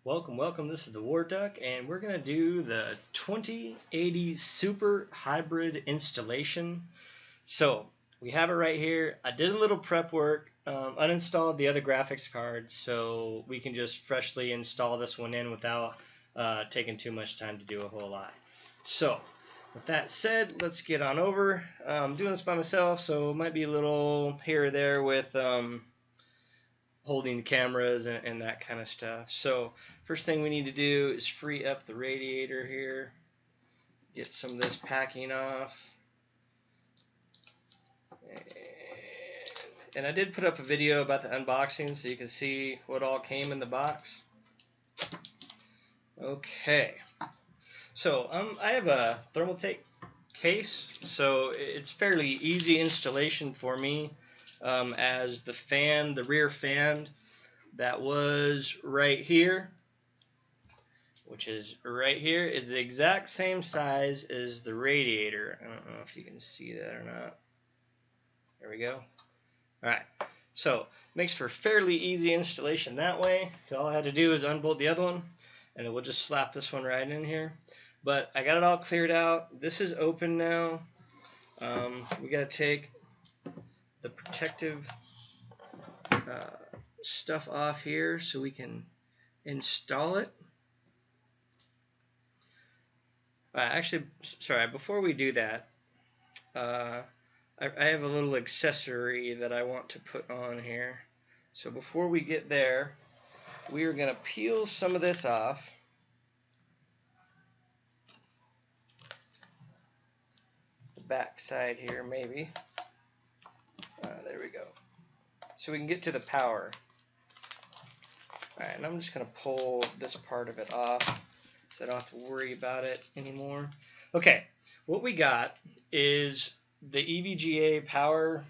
Welcome. This is the War Duck, and we're gonna do the 2080 Super Hybrid installation. So we have it right here. I did a little prep work, uninstalled the other graphics card, so we can just freshly install this one in without taking too much time to do a whole lot. So with that said, let's get on over. I'm doing this by myself, so it might be a little here or there with holding cameras and that kind of stuff. So first thing we need to do is free up the radiator here, get some of this packing off. And I did put up a video about the unboxing so you can see what all came in the box. Okay, so I have a Thermaltake case, so it's fairly easy installation for me. As the rear fan that was right here, which is right here, is the exact same size as the radiator. I don't know if you can see that or not. There we go. Alright, so makes for fairly easy installation that way. So all I had to do is unbolt the other one, and then we'll just slap this one right in here. But I got it all cleared out. This is open now. We got to take the protective stuff off here so we can install it. Actually, sorry, before we do that, I have a little accessory that I want to put on here. So before we get there, we are going to peel some of this off. The back side here, maybe. There we go. So we can get to the power. Alright, and I'm just going to pull this part of it off so I don't have to worry about it anymore. Okay, what we got is the EVGA power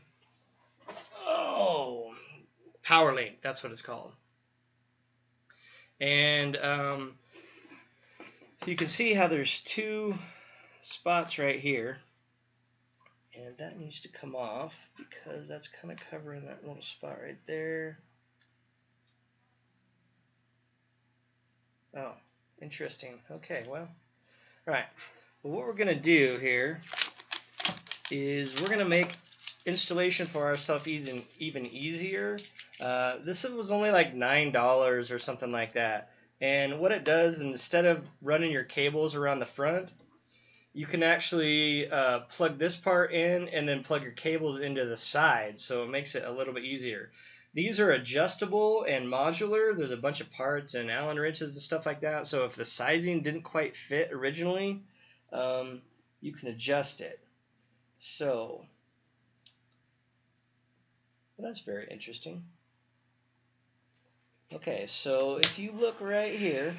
link, that's what it's called. And you can see how there's two spots right here. And that needs to come off because that's kind of covering that little spot right there. Oh, interesting. Okay, well, all right. Well, what we're going to do here is we're going to make installation for ourselves even easier. This was only like $9 or something like that. And what it does, instead of running your cables around the front, you can actually plug this part in and then plug your cables into the side, so it makes it a little bit easier. These are adjustable and modular. There's a bunch of parts and Allen wrenches and stuff like that, so if the sizing didn't quite fit originally, you can adjust it. So, well, that's very interesting. Okay, so if you look right here,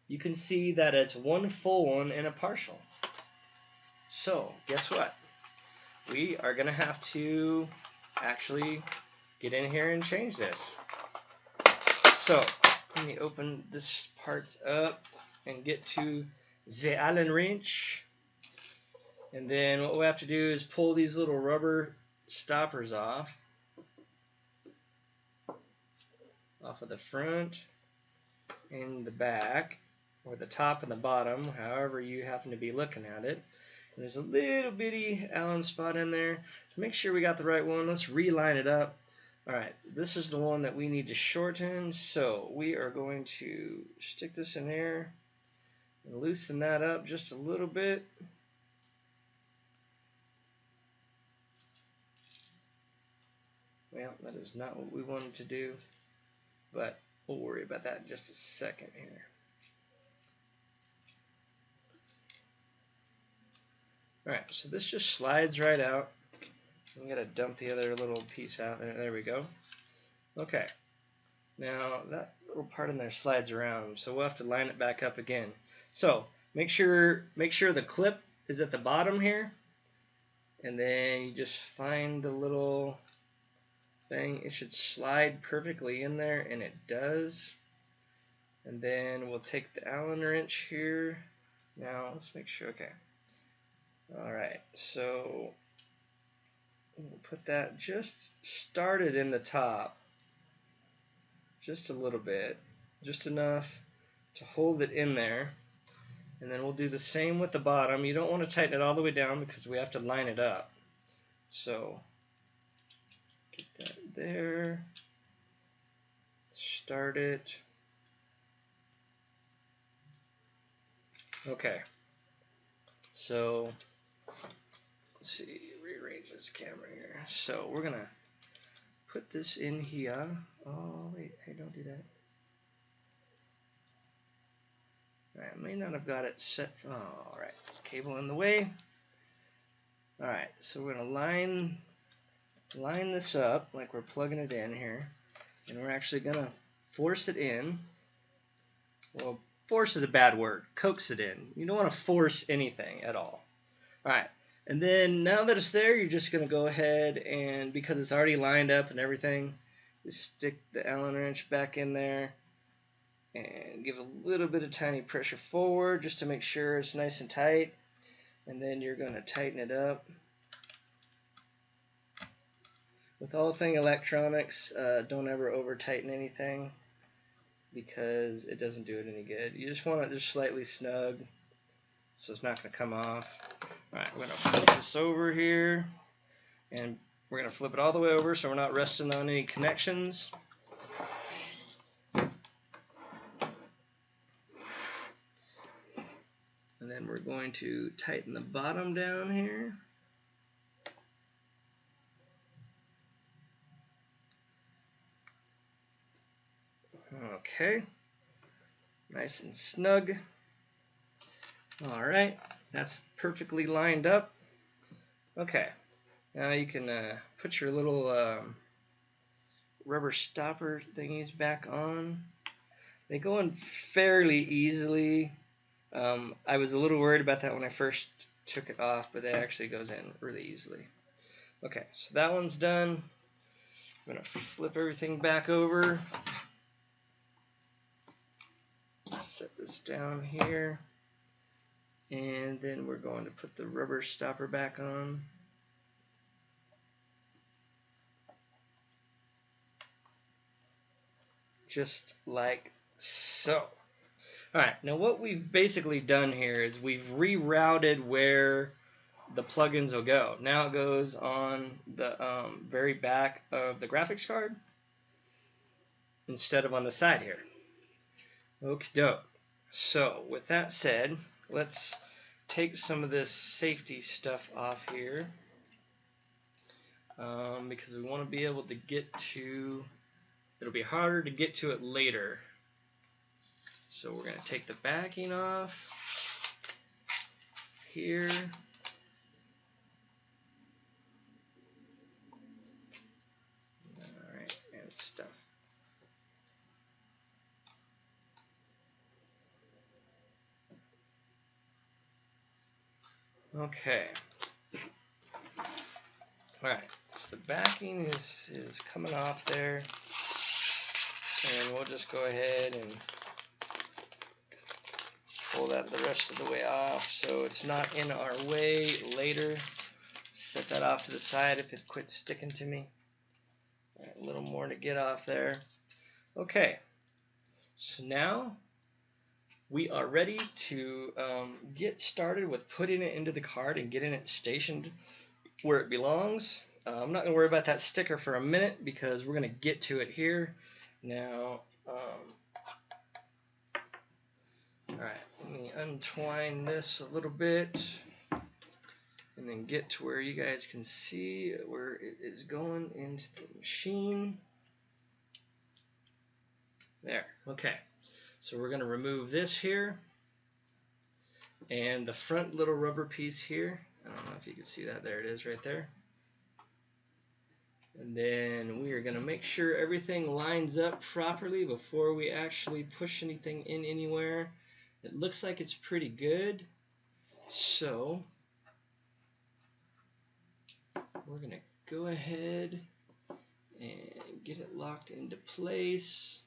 you can see that it's one full one and a partial. So, guess what? We are going to have to actually get in here and change this. So, let me open this part up and get to the Allen wrench. And then what we have to do is pull these little rubber stoppers off of the front and the back, or the top and the bottom, however you happen to be looking at it. And there's a little bitty Allen spot in there. So make sure we got the right one. Let's reline it up. Alright, this is the one that we need to shorten, so we are going to stick this in there and loosen that up just a little bit. Well, that is not what we wanted to do, but we'll worry about that in just a second here. Alright, so this just slides right out. I'm going to dump the other little piece out there. There we go. Okay. Now, that little part in there slides around, so we'll have to line it back up again. So, make sure the clip is at the bottom here. And then you just find the little thing. It should slide perfectly in there, and it does. And then we'll take the Allen wrench here. Now, let's make sure. Okay. Alright, so we'll put that just started in the top, just a little bit, just enough to hold it in there. And then we'll do the same with the bottom. You don't want to tighten it all the way down because we have to line it up. So get that there. Start it. Okay. So let's see, rearrange this camera here. So we're gonna put this in here. Oh wait, hey, don't do that. Alright, I may not have got it set. Oh, alright, cable in the way. Alright, so we're gonna line this up like we're plugging it in here, and we're actually gonna force it in. Well, force is a bad word. Coax it in. You don't want to force anything at all. Alright, and then now that it's there, you're just gonna go ahead and, because it's already lined up and everything, just stick the Allen wrench back in there and give a little bit of tiny pressure forward just to make sure it's nice and tight, and then you're going to tighten it up. With all thing electronics, don't ever over tighten anything because it doesn't do it any good. You just want it just slightly snug so it's not going to come off. Alright, we're going to flip this over here, and we're going to flip it all the way over so we're not resting on any connections. And then we're going to tighten the bottom down here. Okay, nice and snug. All right, that's perfectly lined up. Okay, now you can put your little rubber stopper thingies back on. They go in fairly easily. I was a little worried about that when I first took it off, but it actually goes in really easily. Okay, so that one's done. I'm going to flip everything back over. Set this down here. And then we're going to put the rubber stopper back on. Just like so. Alright, now what we've basically done here is we've rerouted where the plugins will go. Now it goes on the very back of the graphics card instead of on the side here. Okie doke. So with that said, let's take some of this safety stuff off here because we want to be able to get to, it'll be harder to get to it later. So we're going to take the backing off here. Alright, and stuff. Okay. Alright, so the backing is coming off there. And we'll just go ahead and pull that the rest of the way off so it's not in our way later. Set that off to the side if it quits sticking to me. All right, a little more to get off there. Okay, so now we are ready to get started with putting it into the card and getting it stationed where it belongs. I'm not going to worry about that sticker for a minute because we're going to get to it here. Now, alright, let me untwine this a little bit and then get to where you guys can see where it is going into the machine. There, okay. So we're going to remove this here and the front little rubber piece here. I don't know if you can see that. There it is right there. And then we are going to make sure everything lines up properly before we actually push anything in anywhere. It looks like it's pretty good. So we're going to go ahead and get it locked into place.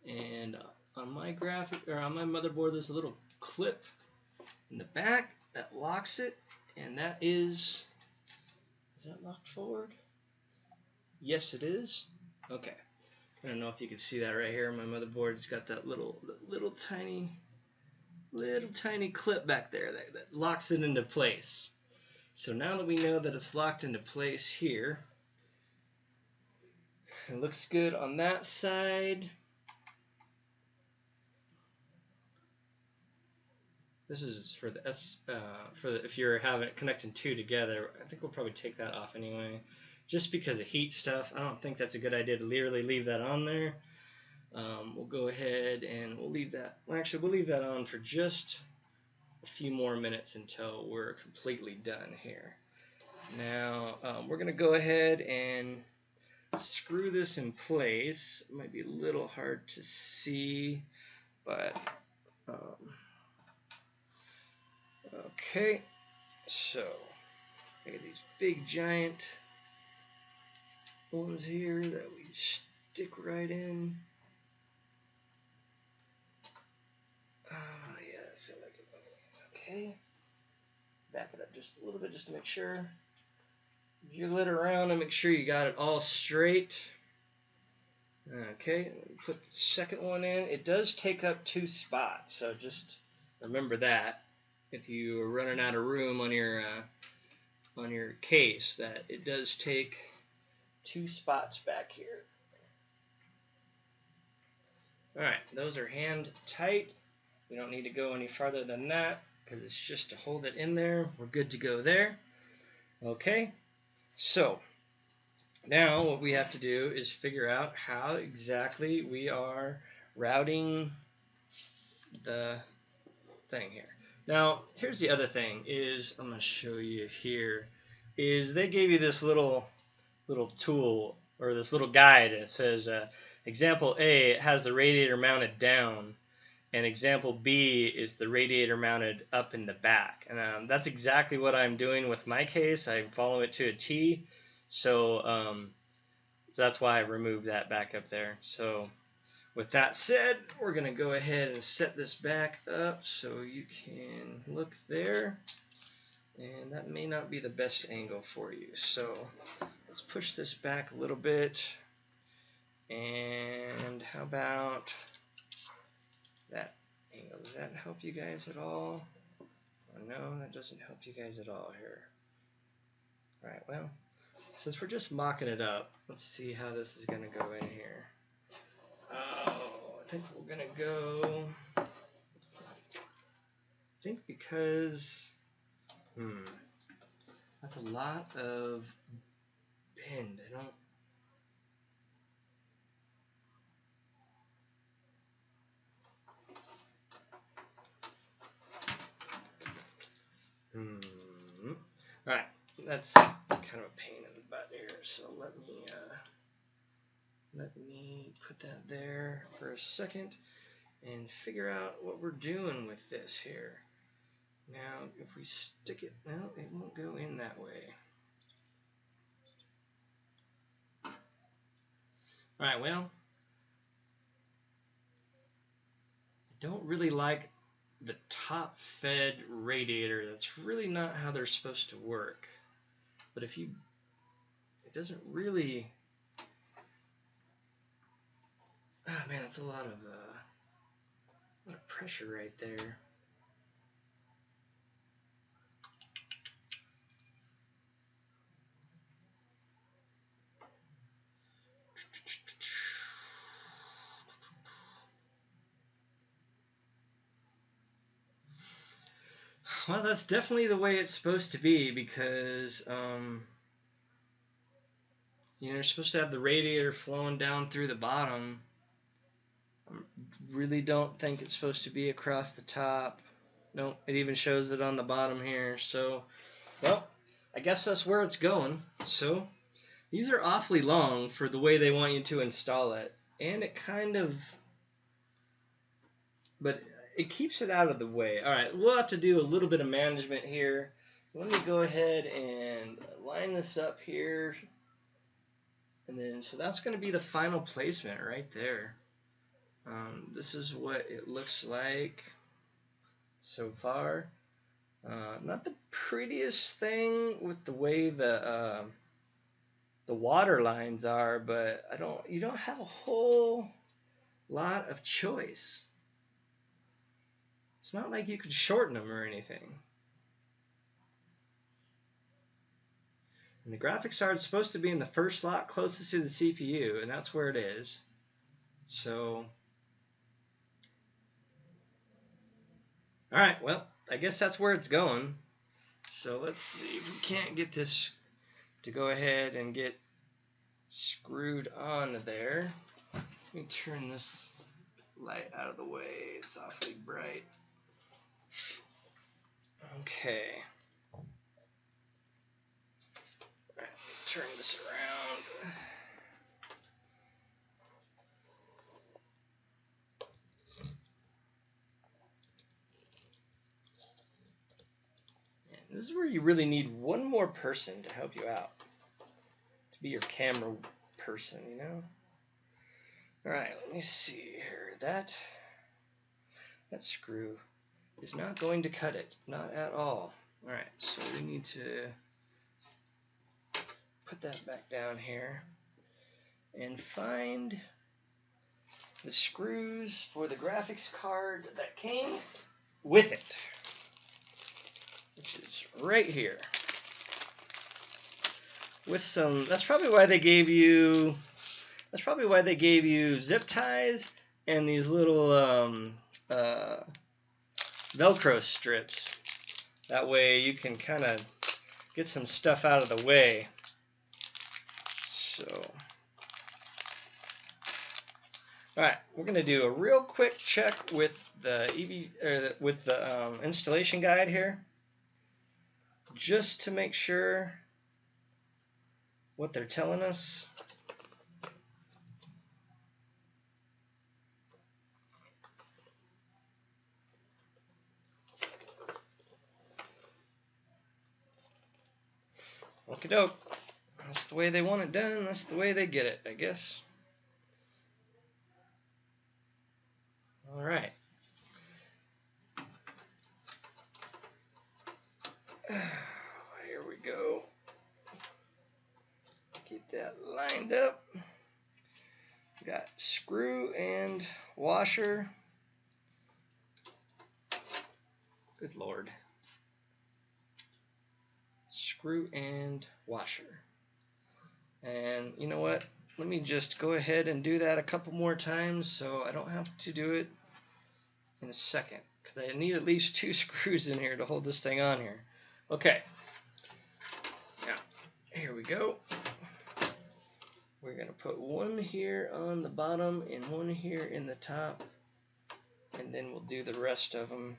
And on my graphic or on my motherboard, there's a little clip in the back that locks it, and that is that locked forward? Yes, it is. Okay. I don't know if you can see that right here. My motherboard's got that little tiny clip back there that locks it into place. So now that we know that it's locked into place here, it looks good on that side. This is for the if you're having it connecting two together. I think we'll probably take that off anyway, just because of heat stuff. I don't think that's a good idea to literally leave that on there. We'll go ahead and we'll leave that. Well, actually, we'll leave that on for just a few more minutes until we're completely done here. Now we're gonna go ahead and screw this in place. It might be a little hard to see, but okay. So I got these big giant ones here that we stick right in. Yeah, I feel like it. Okay. Back it up just a little bit just to make sure. Jiggle it around and make sure you got it all straight. Okay, put the second one in. It does take up 2 spots, so just remember that. If you are running out of room on your case, that it does take 2 spots back here. All right, those are hand tight. We don't need to go any farther than that because it's just to hold it in there. We're good to go there. Okay, so now what we have to do is figure out how exactly we are routing the thing here. Now, here's the other thing is, I'm going to show you here, is they gave you this little tool or this little guide. It says example A, it has the radiator mounted down, and example B is the radiator mounted up in the back. And that's exactly what I'm doing with my case. I follow it to a T. So that's why I removed that back up there. So with that said, we're going to go ahead and set this back up so you can look there. And that may not be the best angle for you. So let's push this back a little bit. And how about that angle? Does that help you guys at all? Oh, no, that doesn't help you guys at all here. All right, well, since we're just mocking it up, let's see how this is going to go in here. I think we're going to go, I think because, that's a lot of bend. I don't, all right, that's kind of a pain in the butt here, so let me put that there for a second and figure out what we're doing with this here. Now, if we stick it, no, it won't go in that way. All right, well, I don't really like the top fed radiator. That's really not how they're supposed to work. But if you, it doesn't really, oh man, that's a lot of pressure right there. Well, that's definitely the way it's supposed to be because, you're supposed to have the radiator flowing down through the bottom. I really don't think it's supposed to be across the top. No, it even shows it on the bottom here. So, well, I guess that's where it's going. So, these are awfully long for the way they want you to install it. And it kind of, but it keeps it out of the way. All right, we'll have to do a little bit of management here. Let me go ahead and line this up here. And then, so that's going to be the final placement right there. This is what it looks like so far. Not the prettiest thing with the way the the water lines are, but you don't have a whole lot of choice. It's not like you could shorten them or anything. And the graphics card is supposed to be in the first slot closest to the CPU, and that's where it is. So, alright, well, I guess that's where it's going. So let's see if we can't get this to go ahead and get screwed on there. Let me turn this light out of the way. It's awfully bright. Okay. Alright, turn this around. And this is where you really need one more person to help you out. To be your camera person, you know? Alright, let me see here. That screw is not going to cut it. Not at all. Alright, so we need to put that back down here and find the screws for the graphics card that came with it, which is right here. With some, that's probably why they gave you zip ties and these little Velcro strips. That way you can kind of get some stuff out of the way. So, all right, we're gonna do a real quick check with the installation guide here, just to make sure what they're telling us. Okie doke. That's the way they want it done. That's the way they get it, I guess. All right. Here we go. Get that lined up. Got screw and washer. Good Lord. Screw and washer. And you know what? Let me just go ahead and do that a couple more times so I don't have to do it in a second, because I need at least 2 screws in here to hold this thing on here. Okay. Now, here we go. We're going to put one here on the bottom and one here in the top, and then we'll do the rest of them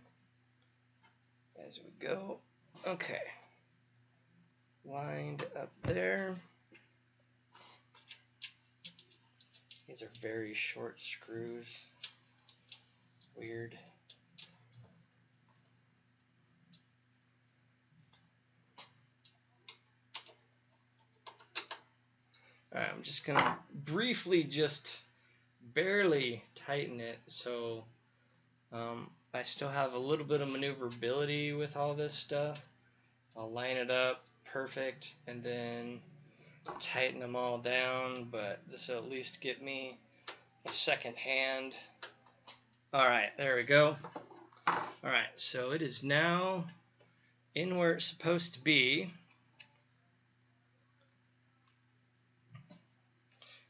as we go. Okay. Lined up there. These are very short screws. Weird. Alright, I'm just gonna briefly just barely tighten it so I still have a little bit of maneuverability with all this stuff. I'll line it up perfect and then tighten them all down, but this will at least get me a second hand. Alright, there we go. Alright, so it is now in where it's supposed to be.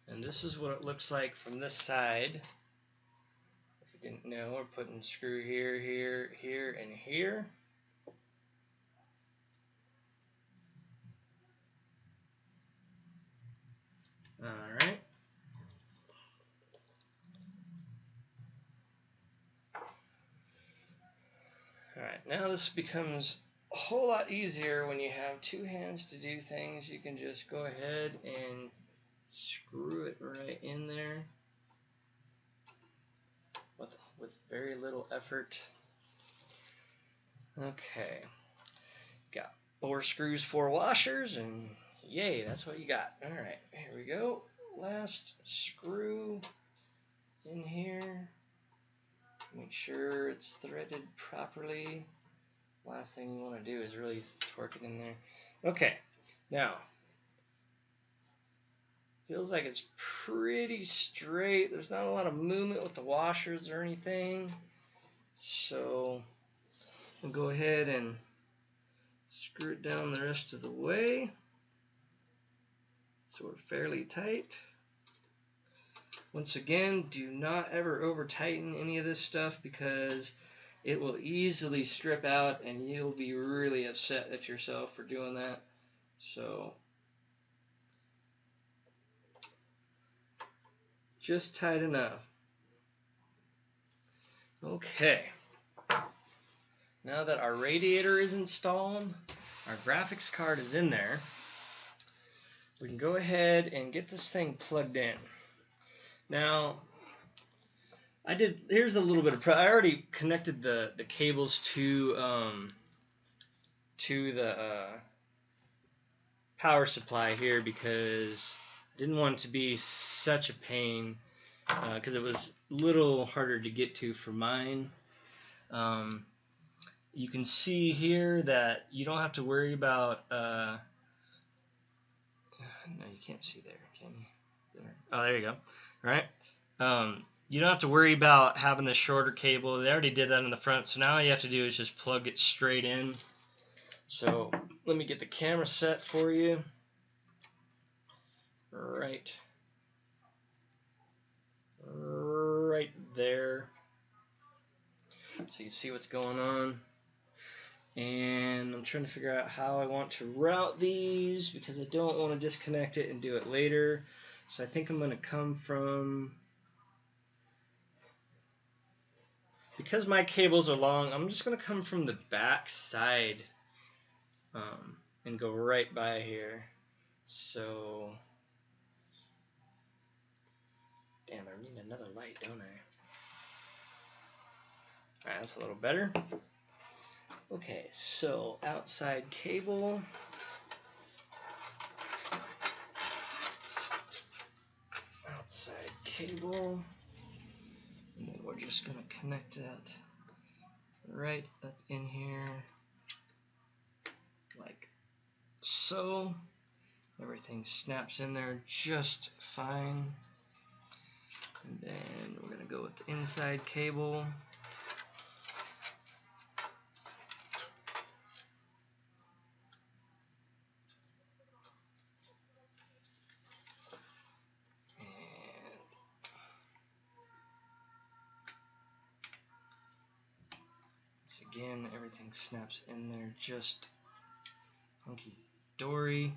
And this is what it looks like from this side. If you didn't know, we're putting screw here, here, here, and here. Alright. Alright, now this becomes a whole lot easier when you have 2 hands to do things. You can just go ahead and screw it right in there with very little effort. Okay. Got 4 screws, 4 washers, and yay, that's what you got. Alright, here we go. Last screw in here. Make sure it's threaded properly. Last thing you want to do is really torque it in there. Okay, now Feels like it's pretty straight. There's not a lot of movement with the washers or anything. So I'll go ahead and screw it down the rest of the way. So we're fairly tight. Once again, do not ever over tighten any of this stuff because it will easily strip out and you'll be really upset at yourself for doing that. So just tight enough. Okay. Now that our radiator is installed, our graphics card is in there, we can go ahead and get this thing plugged in. Now, here's a little bit of I already connected the cables to the power supply here because I didn't want it to be such a pain because it was a little harder to get to for mine. You can see here that you don't have to worry about no, you can't see there, can you? There. Oh, there you go. All right. You don't have to worry about having the shorter cable. They already did that in the front, so now all you have to do is just plug it straight in. So let me get the camera set for you. Right there. So you can see what's going on. And I'm trying to figure out how I want to route these because I don't want to disconnect it and do it later. So I think I'm going to come from, because my cables are long, I'm just going to come from the back side and go right by here. So, damn, I need another light, don't I? Alright, that's a little better. Okay, so outside cable. Outside cable. And then we're just going to connect that right up in here. Like so. Everything snaps in there just fine. And then we're going to go with the inside cable. Again, everything snaps in there just hunky-dory.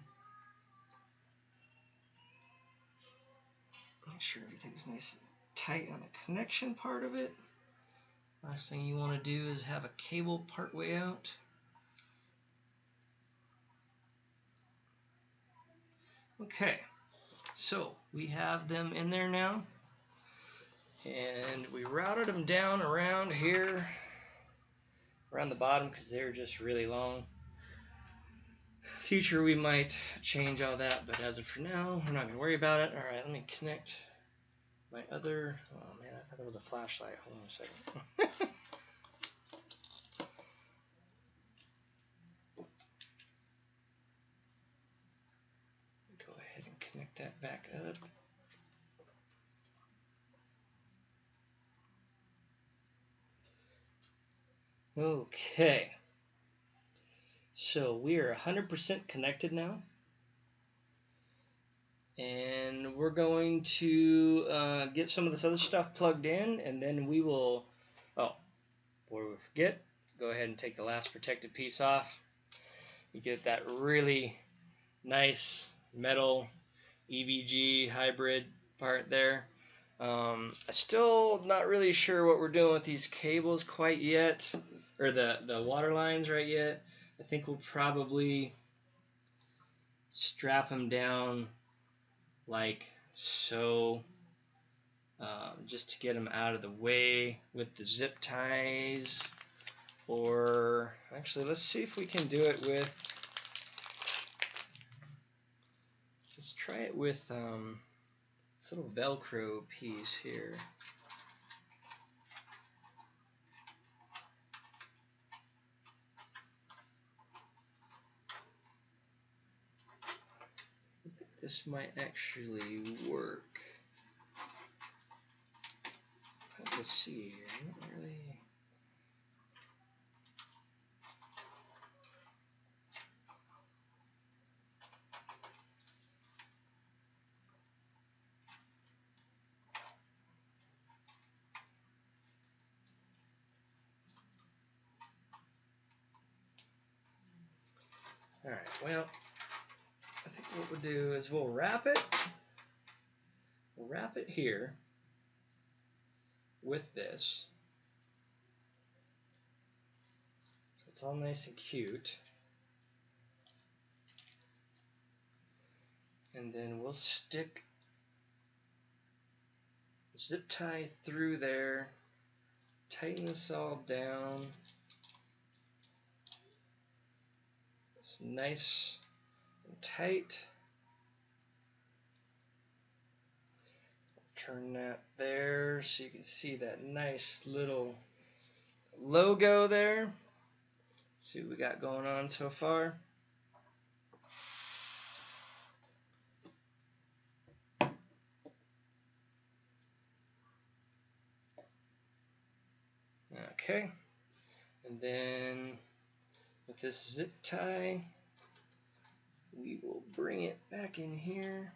Make sure everything's nice and tight on the connection part of it. Last thing you want to do is have a cable part way out. Okay, so we have them in there now. And we routed them down around here. Around the bottom because they're just really long. Future we might change all that, but as of for now, we're not going to worry about it. Alright, let me connect my other, oh man, I thought that was a flashlight. Hold on a second. Go ahead and connect that back up. Okay, so we are 100% connected now, and we're going to get some of this other stuff plugged in, and then we will, before we forget, go ahead and take the last protective piece off. You get that really nice metal EVGA hybrid part there. I'm still not really sure what we're doing with these cables quite yet, or the water lines right yet. I think we'll probably strap them down like so, just to get them out of the way with the zip ties. Or actually, let's see if we can do it with, let's try it with this little Velcro piece here. I think this this might actually work. Let's see here. Not really. All right. Well, I think what we'll do is we'll wrap it. We'll wrap it here with this. So it's all nice and cute. And then we'll stick zip tie through there, tighten this all down. It's nice and tight. Turn that there so you can see that nice little logo there. See what we got going on so far. Okay, and then with this zip tie, we will bring it back in here.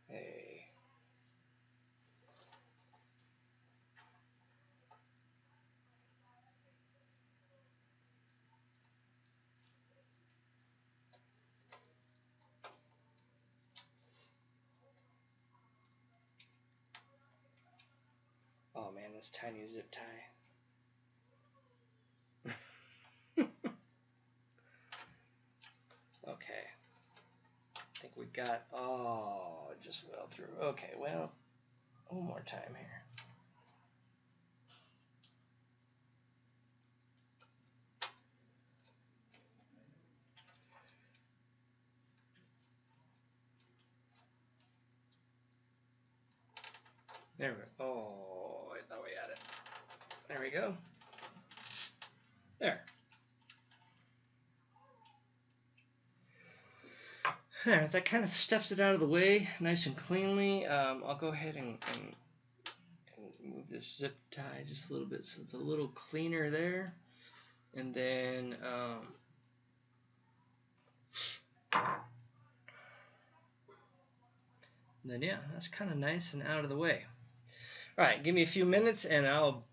Hey. Oh man, this tiny zip tie. Okay. I think we got, oh, it just fell through. Okay, well, one more time here. There we go. Oh, I thought we had it. There we go. There. There, that kind of stuffs it out of the way nice and cleanly. I'll go ahead and move this zip tie just a little bit so it's a little cleaner there. And then yeah, that's kind of nice and out of the way. All right, give me a few minutes and I'll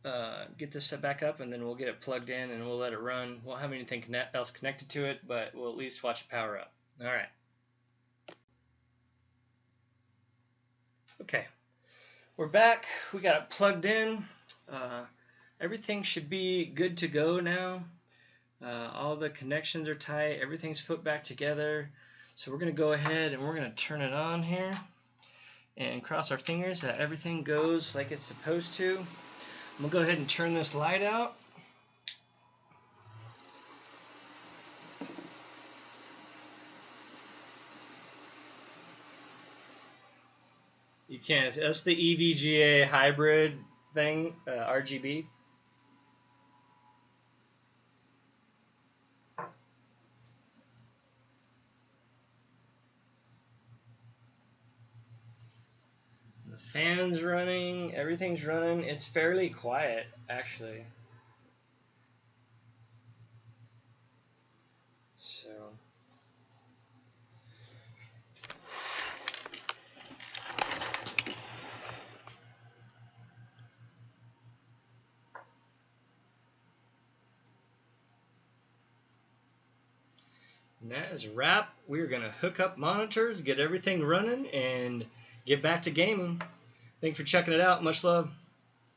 get this set back up and then we'll get it plugged in and we'll let it run. We won't have anything else connected to it, but we'll at least watch it power up. All right. Okay, we're back. We got it plugged in. Everything should be good to go now. All the connections are tight. Everything's put back together. So we're going to go ahead and we're going to turn it on here and cross our fingers that everything goes like it's supposed to. I'm going to go ahead and turn this light out. You can't. That's the EVGA hybrid thing, RGB. The fan's running, everything's running. It's fairly quiet, actually. So. And that is a wrap. We're going to hook up monitors, get everything running, and get back to gaming. Thanks for checking it out. Much love.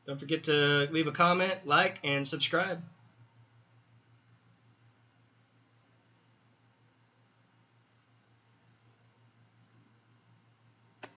Don't forget to leave a comment, like, and subscribe.